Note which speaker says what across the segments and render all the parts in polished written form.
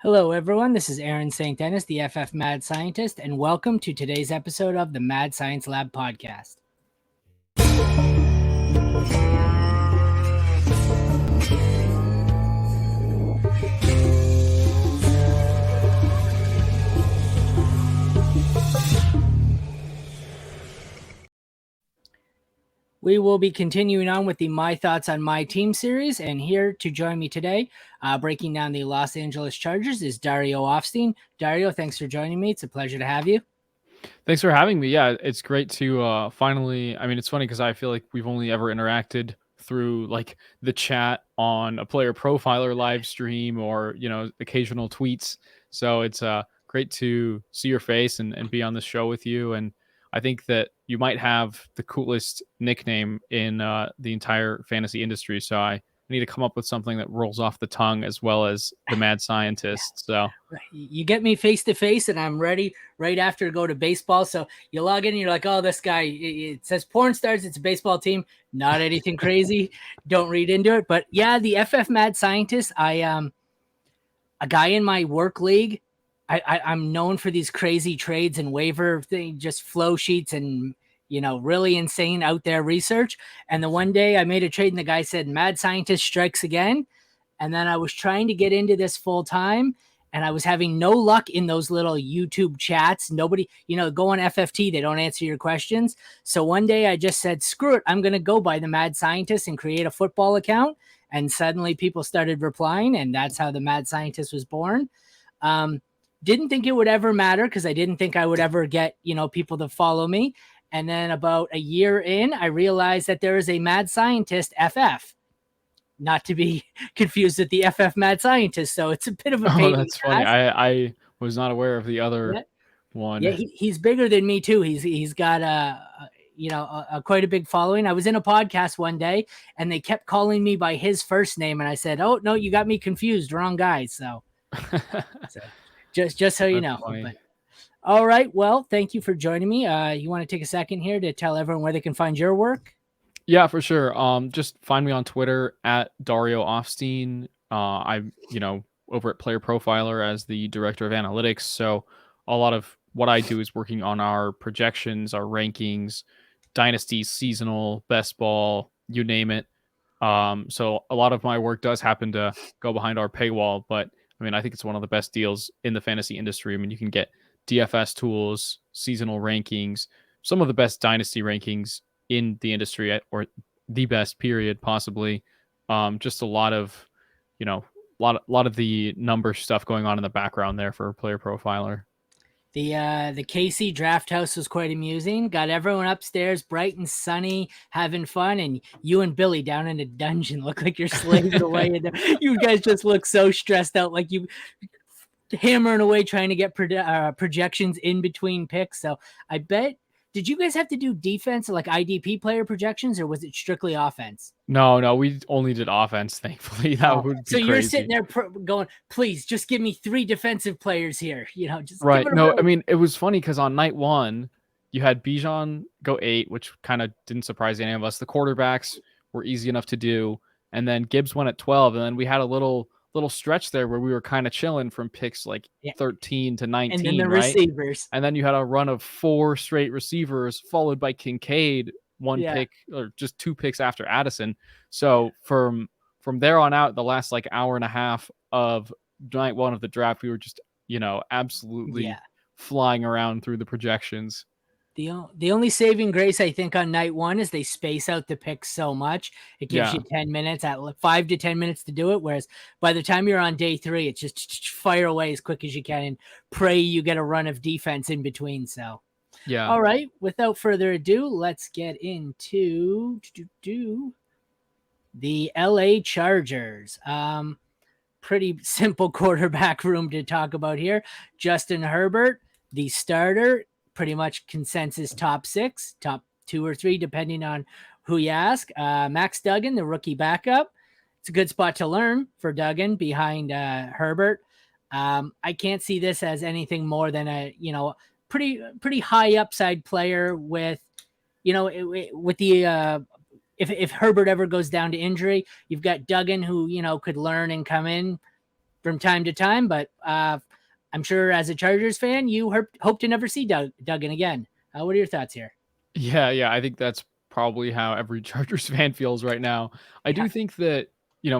Speaker 1: Hello, everyone. This is Aaron St. Dennis, the FF Mad Scientist, and welcome to today's episode of the Mad Science Lab podcast. We will be continuing on with the My Thoughts on My Team series, and here to join me today, breaking down the Los Angeles Chargers, is Dario Offstein. Dario, thanks for joining me. It's a pleasure to have you.
Speaker 2: Thanks for having me. Yeah, it's great to finally. I mean, it's funny because I feel like we've only ever interacted through like the chat on a player profiler live stream or occasional tweets. So it's great to see your face and be on the show with you. And I think that you might have the coolest nickname in the entire fantasy industry. So I need to come up with something that rolls off the tongue as well as the mad scientist. So
Speaker 1: you get me face to face, and I'm ready right after to go to baseball. So you log in, and you're like, "Oh, this guy." It says porn stars. It's a baseball team. Not anything crazy. Don't read into it. But yeah, the FF Mad Scientist. A guy in my work league. I'm known for these crazy trades and waiver thing, just flow sheets and really insane out there research. And the one day I made a trade, and the guy said, "Mad Scientist strikes again." And then I was trying to get into this full time, and I was having no luck in those little YouTube chats. Nobody, go on FFT, they don't answer your questions. So one day I just said, screw it, I'm going to go by the Mad Scientist and create a football account. And suddenly people started replying, and that's how the Mad Scientist was born. Didn't think it would ever matter because I didn't think I would ever get, people to follow me. And then about a year in, I realized that there is a Mad Scientist FF. Not to be confused with the FF Mad Scientist. So it's a bit of a pain.
Speaker 2: oh, that's funny. I was not aware of the other one.
Speaker 1: Yeah, he's bigger than me too. He's got a quite a big following. I was in a podcast one day, and they kept calling me by his first name, and I said, "Oh no, you got me confused. Wrong guy." So just so you know. But, all right. Well, thank you for joining me. You want to take a second here to tell everyone where they can find your work?
Speaker 2: Yeah, for sure. Just find me on Twitter at Dario Offstein. I'm, over at Player Profiler as the director of analytics. So a lot of what I do is working on our projections, our rankings, dynasty, seasonal, best ball, you name it. So a lot of my work does happen to go behind our paywall, but I mean, I think it's one of the best deals in the fantasy industry. I mean, you can get DFS tools, seasonal rankings, some of the best dynasty rankings in the industry, or the best period possibly. Just a lot of lot of the number stuff going on in the background there for Player Profiler.
Speaker 1: The KC Draft House was quite amusing. Got everyone upstairs, bright and sunny, having fun, and you and Billy down in a dungeon look like you're slaving away in there. You guys just look so stressed out, like you hammering away trying to get projections in between picks. So I bet. Did you guys have to do defense, like IDP player projections, or was it strictly offense?
Speaker 2: No, we only did offense, thankfully. That would be
Speaker 1: so you're
Speaker 2: crazy.
Speaker 1: Sitting there going, please, just give me 3 defensive players here. Just
Speaker 2: right. No, I mean, it was funny because on night 1, you had Bijan go 8, which kind of didn't surprise any of us. The quarterbacks were easy enough to do, and then Gibbs went at 12, and then we had a little stretch there where we were kind of chilling from picks like 13 to 19,
Speaker 1: and then the
Speaker 2: right?
Speaker 1: receivers.
Speaker 2: And then you had a run of 4 straight receivers followed by Kincaid, pick or just 2 picks after Addison. So from there on out, the last like hour and a half of night 1 of the draft, we were just, absolutely flying around through the projections.
Speaker 1: The only saving grace, I think, on night 1 is they space out the picks so much. It gives you 10 minutes, 5 to 10 minutes to do it. Whereas by the time you're on day 3, it's just fire away as quick as you can and pray you get a run of defense in between. So,
Speaker 2: yeah.
Speaker 1: All right. Without further ado, let's get into the LA Chargers. Pretty simple quarterback room to talk about here. Justin Herbert, the starter. Pretty much consensus top 6, top 2 or 3, depending on who you ask. Max Duggan, the rookie backup. It's a good spot to learn for Duggan behind Herbert. I can't see this as anything more than a, pretty high upside player with, with the, if Herbert ever goes down to injury, you've got Duggan who, could learn and come in. from time to time, but I'm sure as a Chargers fan, you hope to never see Duggan again. What are your thoughts here?
Speaker 2: Yeah, I think that's probably how every Chargers fan feels right now. I
Speaker 1: Yeah,
Speaker 2: do think that,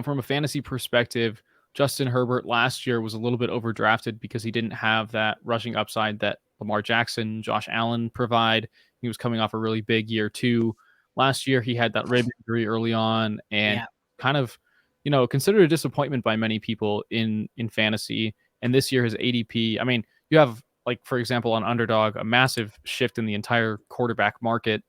Speaker 2: from a fantasy perspective, Justin Herbert last year was a little bit overdrafted because he didn't have that rushing upside that Lamar Jackson, Josh Allen provide. He was coming off a really big year too. Last year he had that rib injury early on and
Speaker 1: yeah,
Speaker 2: kind of, considered a disappointment by many people in fantasy. And this year his ADP, I mean, you have, like, for example, on Underdog, a massive shift in the entire quarterback market,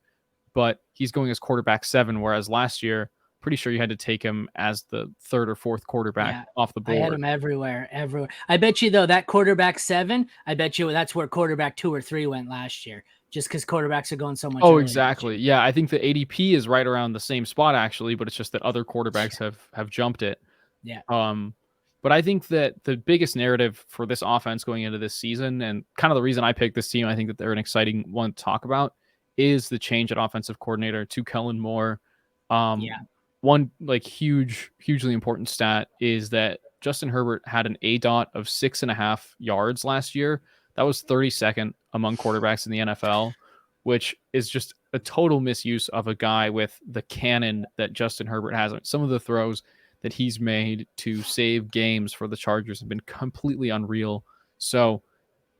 Speaker 2: but he's going as quarterback 7, whereas last year, pretty sure you had to take him as the third or fourth quarterback
Speaker 1: yeah.
Speaker 2: off the
Speaker 1: I had
Speaker 2: board.
Speaker 1: him everywhere, everywhere. I bet you though that quarterback 7, I bet you that's where quarterback 2 or 3 went last year, just because quarterbacks are going so much
Speaker 2: Oh,
Speaker 1: earlier this year.
Speaker 2: exactly. Yeah, I think the ADP is right around the same spot actually, but it's just that other quarterbacks have jumped it.
Speaker 1: Yeah,
Speaker 2: Um, but I think that the biggest narrative for this offense going into this season, and kind of the reason I picked this team, I think that they're an exciting one to talk about, is the change at offensive coordinator to Kellen Moore.
Speaker 1: yeah,
Speaker 2: One like hugely important stat is that Justin Herbert had an A dot of 6.5 yards last year. That was 32nd among quarterbacks in the NFL, which is just a total misuse of a guy with the cannon that Justin Herbert has. Some of the throws that he's made to save games for the Chargers have been completely unreal. So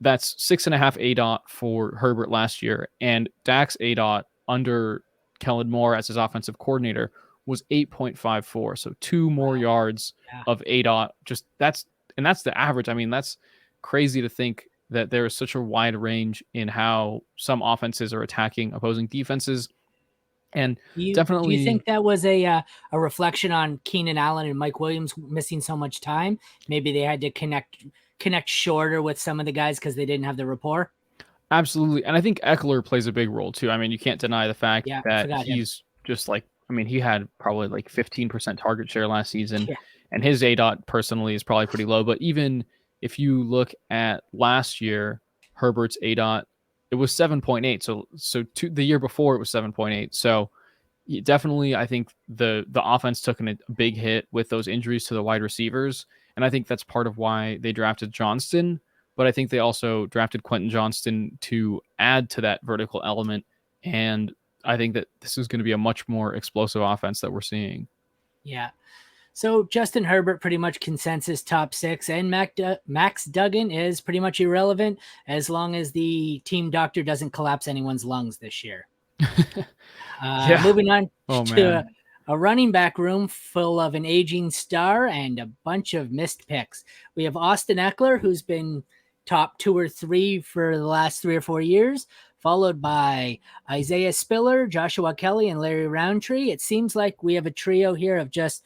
Speaker 2: that's 6.5 A dot for Herbert last year, and Dak's A dot under Kellen Moore as his offensive coordinator was 8.54. So 2 more yards
Speaker 1: yeah.
Speaker 2: of A dot. Just that's the average. I mean, that's crazy to think that there is such a wide range in how some offenses are attacking opposing defenses. And
Speaker 1: Do you
Speaker 2: definitely
Speaker 1: think that was a reflection on Keenan Allen and Mike Williams missing so much time? Maybe they had to connect shorter with some of the guys because they didn't have the rapport.
Speaker 2: Absolutely. And I think Eckler plays a big role too. I mean, you can't deny the fact
Speaker 1: Yeah,
Speaker 2: that
Speaker 1: forgot him.
Speaker 2: he's just like, I mean, he had probably like 15% target share last season,
Speaker 1: Yeah,
Speaker 2: and his A dot personally is probably pretty low. But even if you look at last year, Herbert's A dot, it was 7.8. The year before it was 7.8. So definitely, I think the offense took a big hit with those injuries to the wide receivers, and I think that's part of why they drafted Johnston. But I think they also drafted Quentin Johnston to add to that vertical element, and I think that this is going to be a much more explosive offense that we're seeing.
Speaker 1: yeah. So Justin Herbert, pretty much consensus top 6, and Max Duggan is pretty much irrelevant as long as the team doctor doesn't collapse anyone's lungs this year.
Speaker 2: Yeah.
Speaker 1: Moving on
Speaker 2: Oh
Speaker 1: to
Speaker 2: man.
Speaker 1: a running back room full of an aging star and a bunch of missed picks. We have Austin Eckler, who's been top 2 or 3 for the last 3 or 4 years, followed by Isaiah Spiller, Joshua Kelly, and Larry Roundtree. It seems like we have a trio here of just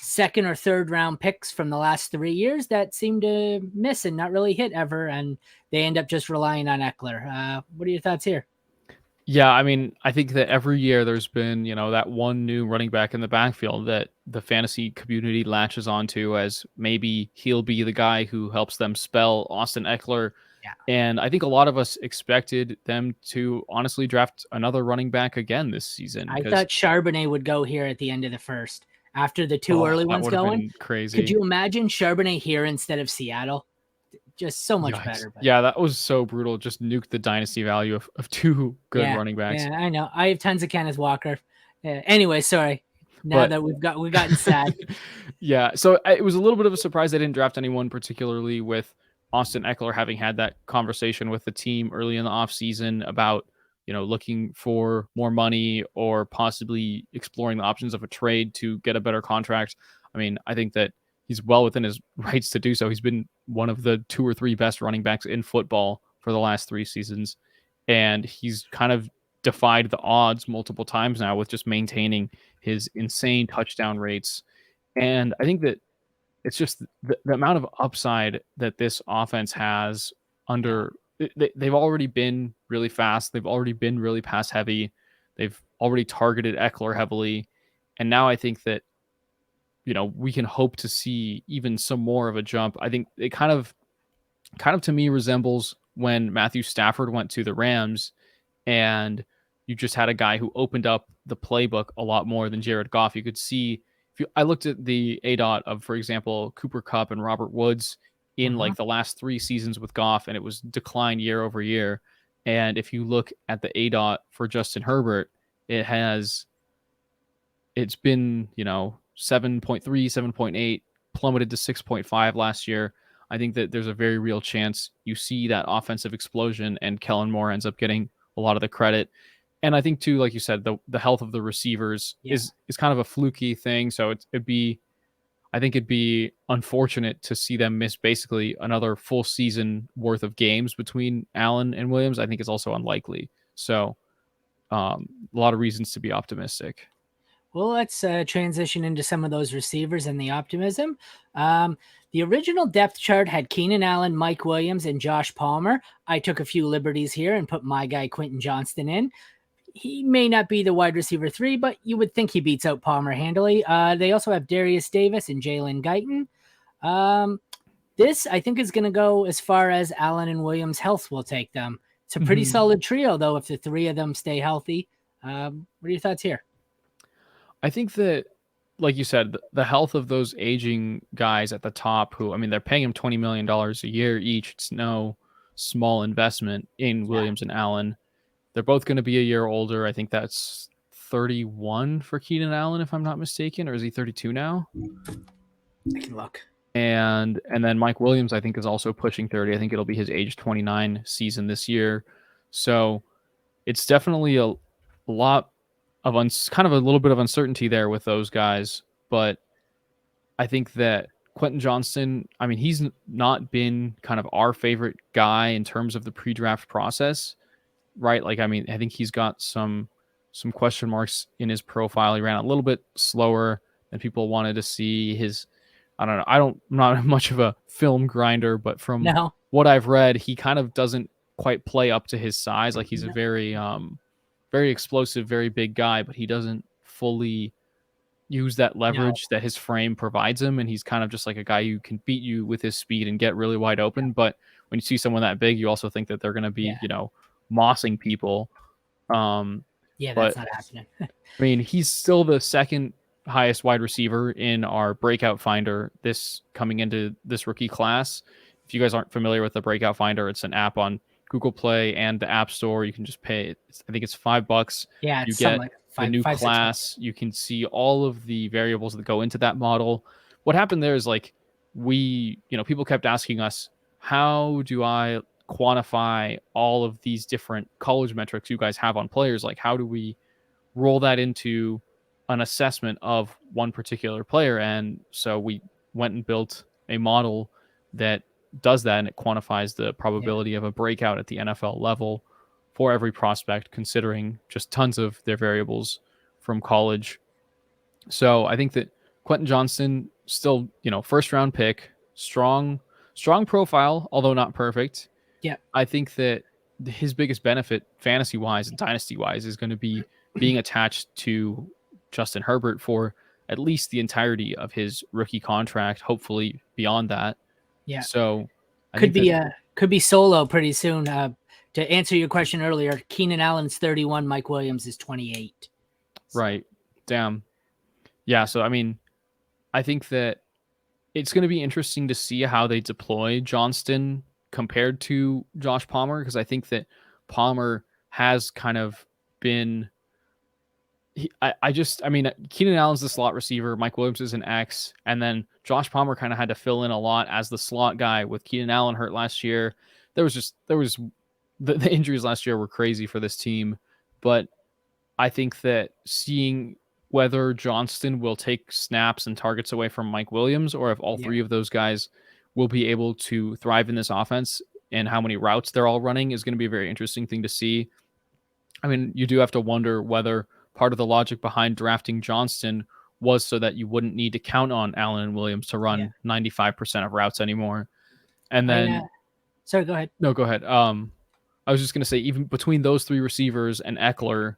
Speaker 1: second or third round picks from the last 3 years that seem to miss and not really hit ever, and they end up just relying on Eckler. What are your thoughts here?
Speaker 2: Yeah, I mean, I think that every year there's been, that one new running back in the backfield that the fantasy community latches onto as maybe he'll be the guy who helps them spell Austin Eckler.
Speaker 1: Yeah.
Speaker 2: And I think a lot of us expected them to honestly draft another running back again this season
Speaker 1: I
Speaker 2: because,
Speaker 1: thought Charbonnet would go here at the end of the first after the 2
Speaker 2: oh,
Speaker 1: early
Speaker 2: that
Speaker 1: ones
Speaker 2: would have
Speaker 1: going.
Speaker 2: been
Speaker 1: Could
Speaker 2: crazy.
Speaker 1: you imagine Charbonnet here instead of Seattle? Just so much
Speaker 2: Yikes.
Speaker 1: better. But
Speaker 2: Yeah, that was so brutal. Just nuked the dynasty value of two good
Speaker 1: yeah,
Speaker 2: running backs.
Speaker 1: yeah, I know. I have tons of Kenneth Walker. Anyway, sorry. Now
Speaker 2: But
Speaker 1: that we've gotten sad.
Speaker 2: yeah, so it was a little bit of a surprise they didn't draft anyone, particularly with Austin Eckler having had that conversation with the team early in the offseason about, looking for more money or possibly exploring the options of a trade to get a better contract. I mean, I think that he's well within his rights to do so. He's been one of the 2 or 3 best running backs in football for the last 3 seasons, and he's kind of defied the odds multiple times now with just maintaining his insane touchdown rates. And I think that it's just the amount of upside that this offense has
Speaker 1: Yeah,
Speaker 2: under they've already been really fast. They've already been really pass heavy. They've already targeted Eckler heavily. And now I think that, we can hope to see even some more of a jump. I think it kind of to me resembles when Matthew Stafford went to the Rams and you just had a guy who opened up the playbook a lot more than Jared Goff. You could see I looked at the A dot of, for example, Cooper Kupp and Robert Woods in
Speaker 1: Mhm.
Speaker 2: like the last 3 seasons with Goff, and it was decline year over year. And if you look at the A dot for Justin Herbert, it has it's been 7.3, 7.8, plummeted to 6.5 last year. I think that there's a very real chance you see that offensive explosion, and Kellen Moore ends up getting a lot of the credit. And I think too, like you said, the health of the receivers
Speaker 1: Yeah.
Speaker 2: is kind of a fluky thing. So I think it'd be unfortunate to see them miss basically another full season worth of games between Allen and Williams. I think it's also unlikely. So a lot of reasons to be optimistic.
Speaker 1: Well, let's transition into some of those receivers and the optimism. The original depth chart had Keenan Allen, Mike Williams, and Josh Palmer. I took a few liberties here and put my guy Quentin Johnston in. He may not be the wide receiver 3, but you would think he beats out Palmer handily. They also have Darius Davis and Jalen Guyton. This, I think, is going to go as far as Allen and Williams' health will take them. It's a pretty solid trio, though, if the three of them stay healthy. What are your thoughts here?
Speaker 2: I think that, like you said, the health of those aging guys at the top, who, I mean, they're paying him $20 million a year each. It's no small investment in
Speaker 1: Yeah,
Speaker 2: Williams and Allen. They're both going to be a year older. I think that's 31 for Keenan Allen, if I'm not mistaken, or is he 32 now?
Speaker 1: I can look.
Speaker 2: And then Mike Williams, I think, is also pushing 30. I think it'll be his age 29 season this year. So it's definitely a lot of kind of a little bit of uncertainty there with those guys. But I think that Quentin Johnston, I mean, he's not been kind of our favorite guy in terms of the pre-draft process, right? Like, I mean, I think he's got some question marks in his profile. He ran a little bit slower than people wanted to see. I don't know. I'm not much of a film grinder, but from
Speaker 1: No.
Speaker 2: what I've read, he kind of doesn't quite play up to his size. Like, he's a very explosive, very big guy, but he doesn't fully use that
Speaker 1: No.
Speaker 2: leverage that his frame provides him. And he's kind of just like a guy who can beat you with his speed and get really wide open. But when you see someone that big, you also think that they're going to be,
Speaker 1: Yeah.
Speaker 2: mossing people.
Speaker 1: Yeah, that's
Speaker 2: But
Speaker 1: not happening.
Speaker 2: I mean, he's still the second highest wide receiver in our breakout finder this coming into this rookie class. If you guys aren't familiar with the breakout finder, it's an app on Google Play and the App Store. You can just pay, I think it's $5.
Speaker 1: Yeah,
Speaker 2: You
Speaker 1: it's something
Speaker 2: get
Speaker 1: like
Speaker 2: the new
Speaker 1: 6 months.
Speaker 2: class. You can see all of the variables that go into that model. What happened there is like people kept asking us, how do I quantify all of these different college metrics you guys have on players? Like, how do we roll that into an assessment of one particular player? And so we went and built a model that does that, and it quantifies the
Speaker 1: Yeah,
Speaker 2: probability of a breakout at the NFL level for every prospect, considering just tons of their variables from college. So I think that Quentin Johnston, still, first round pick, strong profile, although not perfect.
Speaker 1: yeah,
Speaker 2: I think that his biggest benefit, fantasy wise and dynasty wise, is going to be being attached to Justin Herbert for at least the entirety of his rookie contract, hopefully beyond that.
Speaker 1: yeah.
Speaker 2: So I
Speaker 1: Could
Speaker 2: think that,
Speaker 1: be could be solo pretty soon. To answer your question earlier, Keenan Allen's 31, Mike Williams is 28. So
Speaker 2: right. Damn. Yeah. So, I mean, I think that it's going to be interesting to see how they deploy Johnston compared to Josh Palmer, because I think that Palmer has kind of been. I mean, Keenan Allen's the slot receiver. Mike Williams is an X. And then Josh Palmer kind of had to fill in a lot as the slot guy with Keenan Allen hurt last year. The injuries last year were crazy for this team. But I think that seeing whether Johnston will take snaps and targets away from Mike Williams, or if all
Speaker 1: yeah,
Speaker 2: three of those guys will be able to thrive in this offense and how many routes they're all running, is going to be a very interesting thing to see. I mean, you do have to wonder whether part of the logic behind drafting Johnston was so that you wouldn't need to count on Allen and Williams to
Speaker 1: yeah.
Speaker 2: run 95% of routes anymore. And
Speaker 1: I
Speaker 2: then,
Speaker 1: sorry, go ahead.
Speaker 2: no, go ahead. I was just going to say, even between those three receivers and Eckler,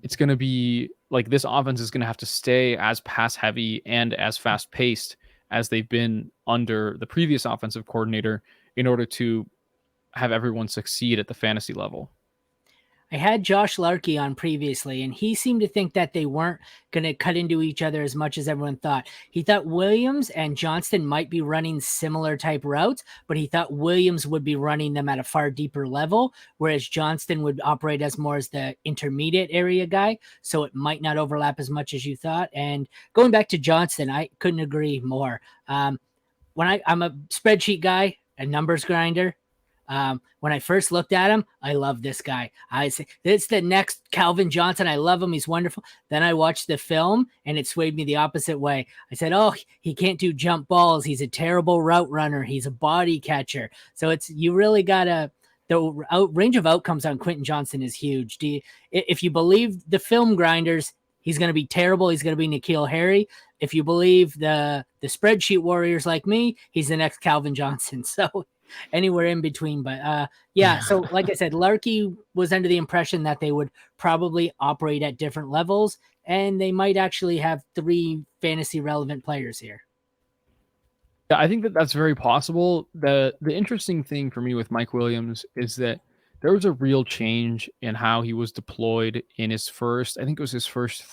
Speaker 2: it's going to be like this offense is going to have to stay as pass heavy and as fast paced as they've been under the previous offensive coordinator in order to have everyone succeed at the fantasy level.
Speaker 1: I had Josh Larkey on previously, and he seemed to think that they weren't going to cut into each other as much as everyone thought. He thought Williams and Johnston might be running similar type routes, but he thought Williams would be running them at a far deeper level, whereas Johnston would operate as more as the intermediate area guy. So it might not overlap as much as you thought. And going back to Johnston, I couldn't agree more. I'm a spreadsheet guy, a numbers grinder. When I first looked at him, I love this guy. I said, it's the next Calvin Johnson. I love him. He's wonderful. Then I watched the film and it swayed me the opposite way. I said, oh, he can't do jump balls. He's a terrible route runner. He's a body catcher. So you really got to, range of outcomes on Quentin Johnson is huge. If you believe the film grinders, he's going to be terrible. He's going to be N'Keal Harry. If you believe the spreadsheet warriors like me, he's the next Calvin Johnson. So anywhere in between. But yeah, so like I said, Larkey was under the impression that they would probably operate at different levels, and they might actually have 3 fantasy relevant players here.
Speaker 2: Yeah, I think that that's very possible. The interesting thing for me with Mike Williams is that there was a real change in how he was deployed in his first, I think it was his first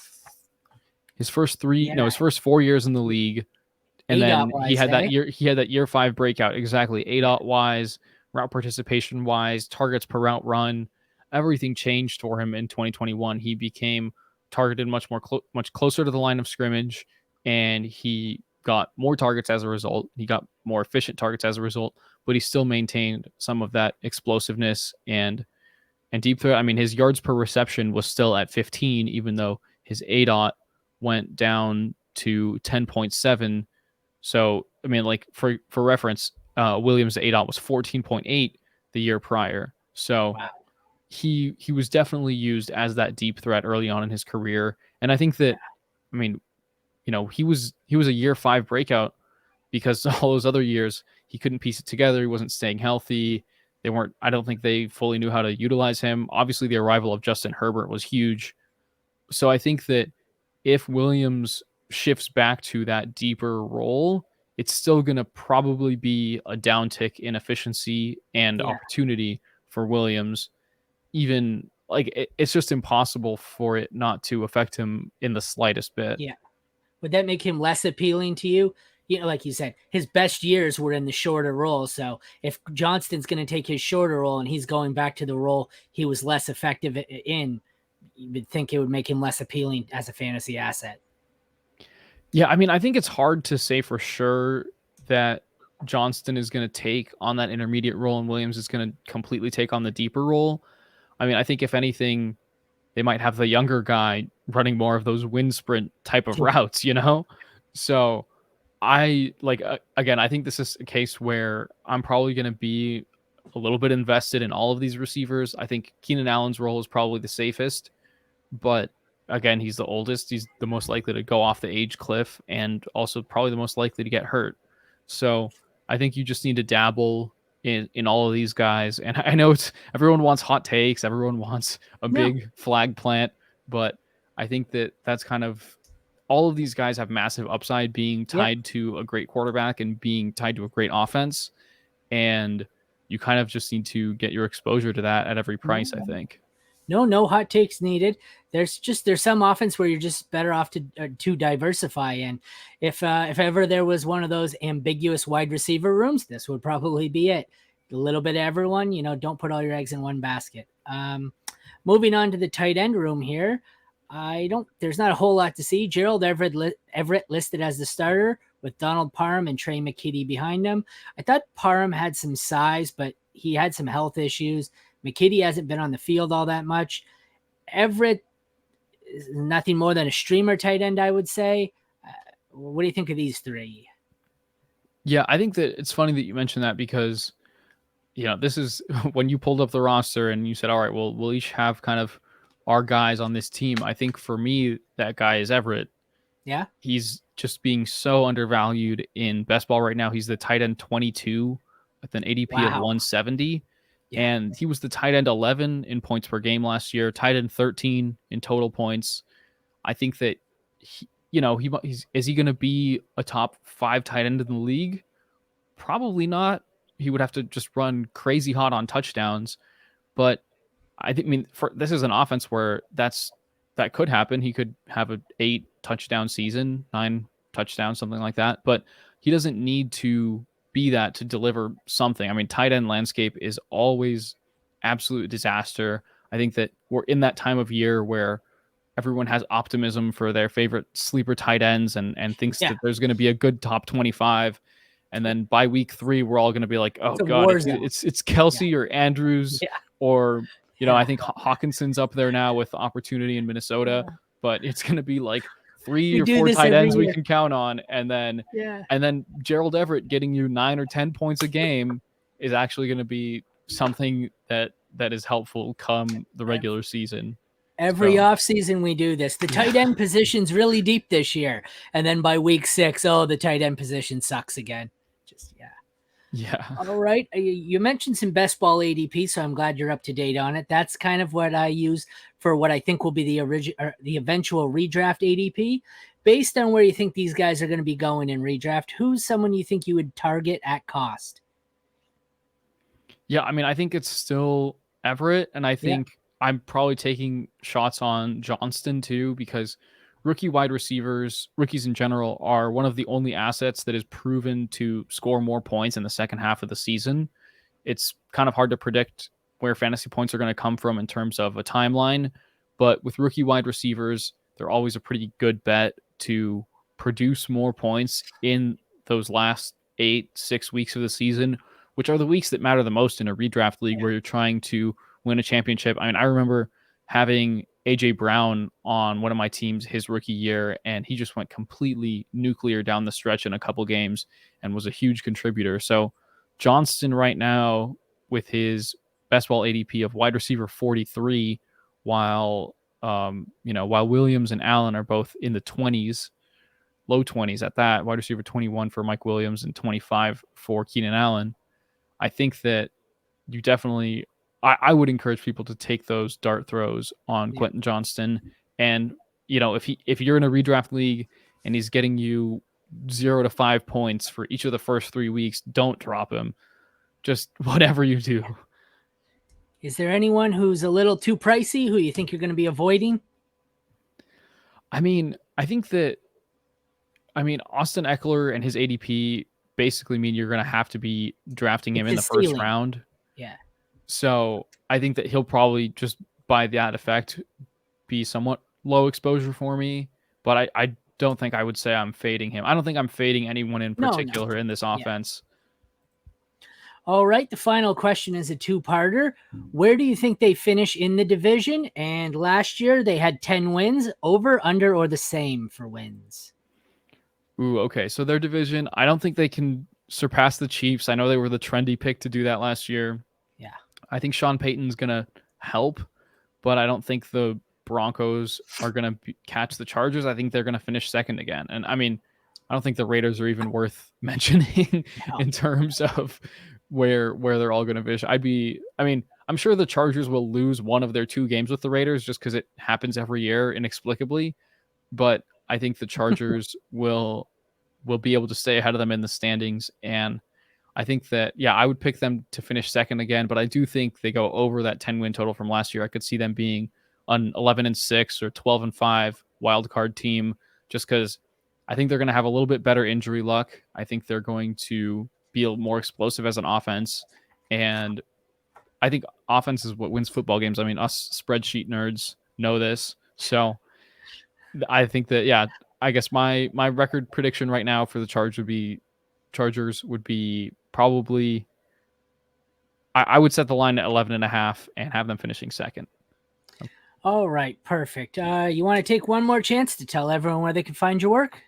Speaker 2: first 4 years in the league. And then he had that year 5 breakout. Exactly. ADOT wise, route participation wise, targets per route run, everything changed for him in 2021. He became targeted much closer to the line of scrimmage, and he got more targets as a result. He got more efficient targets as a result, but he still maintained some of that explosiveness and deep threat. I mean, his yards per reception was still at 15, even though his ADOT went down to 10.7. So, I mean, like for reference, Williams' ADOT was 14.8 the year prior. So
Speaker 1: wow.
Speaker 2: he was definitely used as that deep threat early on in his career. And I think that, I mean, he was a year 5 breakout because all those other years he couldn't piece it together. He wasn't staying healthy. I don't think they fully knew how to utilize him. Obviously, the arrival of Justin Herbert was huge. So I think that if Williams shifts back to that deeper role, it's still going to probably be a downtick in efficiency and opportunity for Williams. Even like it's just impossible for it not to affect him in the slightest bit.
Speaker 1: Yeah. Would that make him less appealing to you? Like you said, his best years were in the shorter role. So if Johnston's going to take his shorter role and he's going back to the role he was less effective in, you would think it would make him less appealing as a fantasy asset.
Speaker 2: Yeah, I mean, I think it's hard to say for sure that Johnston is going to take on that intermediate role and Williams is going to completely take on the deeper role. I mean, I think if anything, they might have the younger guy running more of those wind sprint type of routes, So again, I think this is a case where I'm probably going to be a little bit invested in all of these receivers. I think Keenan Allen's role is probably the safest, but again, he's the oldest. He's the most likely to go off the age cliff and also probably the most likely to get hurt. So I think you just need to dabble in all of these guys. And I know everyone wants hot takes. Everyone wants a big flag plant, but I think that's kind of all of these guys have massive upside being tied to a great quarterback and being tied to a great offense. And you kind of just need to get your exposure to that at every price, I think.
Speaker 1: No hot takes needed. There's some offense where you're just better off to diversify. And if ever there was one of those ambiguous wide receiver rooms, this would probably be it. A little bit of everyone, don't put all your eggs in one basket. Moving on to the tight end room here. There's not a whole lot to see. Gerald Everett listed as the starter with Donald Parham and Trey McKitty behind him. I thought Parham had some size, but he had some health issues. McKitty hasn't been on the field all that much. Everett is nothing more than a streamer tight end, I would say. What do you think of these 3?
Speaker 2: Yeah, I think that it's funny that you mentioned that because, this is when you pulled up the roster and you said, all right, well, we'll each have kind of our guys on this team. I think for me, that guy is Everett.
Speaker 1: Yeah.
Speaker 2: He's just being so undervalued in best ball right now. He's the tight end 22 with an ADP of 170. Yeah. And he was the tight end 11 in points per game last year, tight end 13 in total points. I think that, is he going to be a top 5 tight end in the league? Probably not. He would have to just run crazy hot on touchdowns. But this is an offense where that could happen. He could have a 8 touchdown season, 9 touchdowns, something like that. But he doesn't need to be that to deliver something. I mean, tight end landscape is always absolute disaster. I think that we're in that time of year where everyone has optimism for their favorite sleeper tight ends and thinks that there's going to be a good top 25. And then by week 3, we're all going to be like, oh
Speaker 1: It's a
Speaker 2: God,
Speaker 1: war zone.
Speaker 2: it's Kelsey or Andrews or, I think Hawkinson's up there now with opportunity in Minnesota, but it's going to be like 3 or 4 tight ends we can count on. And then Gerald Everett getting you 9 or 10 points a game is actually going to be something that is helpful come the regular season.
Speaker 1: Every offseason we do this. The tight end position's really deep this year. And then by week 6, the tight end position sucks again.
Speaker 2: Yeah.
Speaker 1: All right. You mentioned some best ball ADP, so I'm glad you're up to date on it. That's kind of what I use for what I think will be the eventual redraft ADP. Based on where you think these guys are going to be going in redraft, who's someone you think you would target at cost?
Speaker 2: Yeah, I mean, I think it's still Everett, and I think I'm probably taking shots on Johnston too, because rookies in general are one of the only assets that is proven to score more points in the second half of the season. It's kind of hard to predict where fantasy points are going to come from in terms of a timeline, but with rookie wide receivers, they're always a pretty good bet to produce more points in those last 8-6 weeks of the season, which are the weeks that matter the most in a redraft league where you're trying to win a championship. I mean, I remember having AJ Brown on one of my teams his rookie year, and he just went completely nuclear down the stretch in a couple games and was a huge contributor. So Johnston right now with his best ball ADP of wide receiver 43, while Williams and Allen are both in the 20s, low 20s at that, wide receiver 21 for Mike Williams and 25 for Keenan Allen. I think that you definitely, I would encourage people to take those dart throws on Quentin Johnston. And, if you're in a redraft league and he's getting you 0 to 5 points for each of the first 3 weeks, don't drop him. Just whatever you do.
Speaker 1: Is there anyone who's a little too pricey who you think you're going to be avoiding?
Speaker 2: I mean, I think that, Austin Eckler and his ADP basically mean you're going to have to be drafting him in the first round.
Speaker 1: Yeah.
Speaker 2: So I think that he'll probably just by that effect be somewhat low exposure for me, but I don't think I would say I'm fading him. I don't think I'm fading anyone in particular in this offense.
Speaker 1: All right. The final question is a 2-parter. Where do you think they finish in the division? And last year they had 10 wins, over, under, or the same for wins.
Speaker 2: Ooh, okay. So their division, I don't think they can surpass the Chiefs. I know they were the trendy pick to do that last year.
Speaker 1: Yeah.
Speaker 2: I think Sean Payton's going to help, but I don't think the Broncos are going to catch the Chargers. I think they're going to finish second again. And I mean, I don't think the Raiders are even worth mentioning in terms of where they're all going to finish. I'm sure the Chargers will lose one of their 2 games with the Raiders just because it happens every year inexplicably. But I think the Chargers will be able to stay ahead of them in the standings. And I think that, I would pick them to finish second again, but I do think they go over that 10-win total from last year. I could see them being an 11-6 or 12-5 wild card team just because I think they're going to have a little bit better injury luck. I think they're going to be more explosive as an offense. And I think offense is what wins football games. I mean, us spreadsheet nerds know this. So I think that, I guess my record prediction right now for the Chargers would be probably, I would set the line at 11.5 and have them finishing second.
Speaker 1: All right, perfect. You want to take one more chance to tell everyone where they can find your work?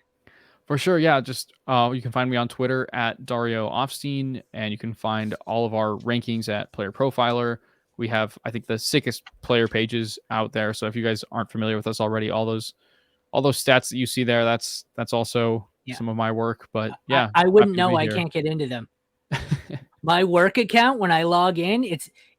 Speaker 2: For sure, yeah. Just you can find me on Twitter at Dario Offstein, and you can find all of our rankings at Player Profiler. We have, I think, the sickest player pages out there. So if you guys aren't familiar with us already, all those stats that you see there, that's also some of my work. But yeah,
Speaker 1: I wouldn't know. I can't get into them. My work account, when I log in,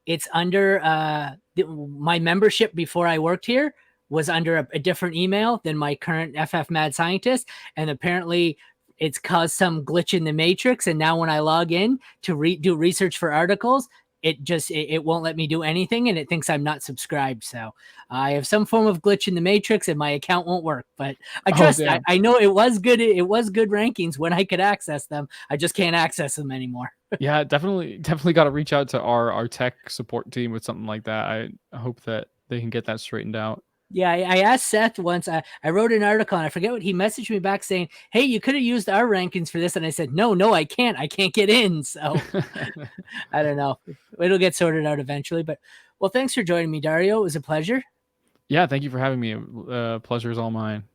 Speaker 1: it's under my membership before I worked here was under a different email than my current FF Mad Scientist. And apparently it's caused some glitch in the matrix. And now when I log in to do research for articles, it won't let me do anything, and it thinks I'm not subscribed. So I have some form of glitch in the matrix, and my account won't work. But I trust. I know it was good. It was good rankings when I could access them. I just can't access them anymore.
Speaker 2: Yeah, definitely got to reach out to our tech support team with something like that. I hope that they can get that straightened out.
Speaker 1: Yeah, I asked Seth once. I wrote an article, and I forget what he messaged me back saying, "Hey, you could have used our rankings for this," and I said, "No, I can't. I can't get in." So I don't know. It'll get sorted out eventually. But well, thanks for joining me, Dario. It was a pleasure.
Speaker 2: Yeah, thank you for having me. Pleasure is all mine.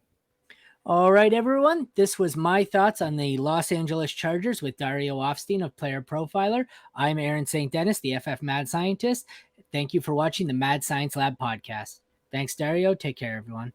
Speaker 1: All right, everyone. This was my thoughts on the Los Angeles Chargers with Dario Offstein of Player Profiler. I'm Aaron St. Dennis, the FF Mad Scientist. Thank you for watching the Mad Science Lab podcast. Thanks, Dario. Take care, everyone.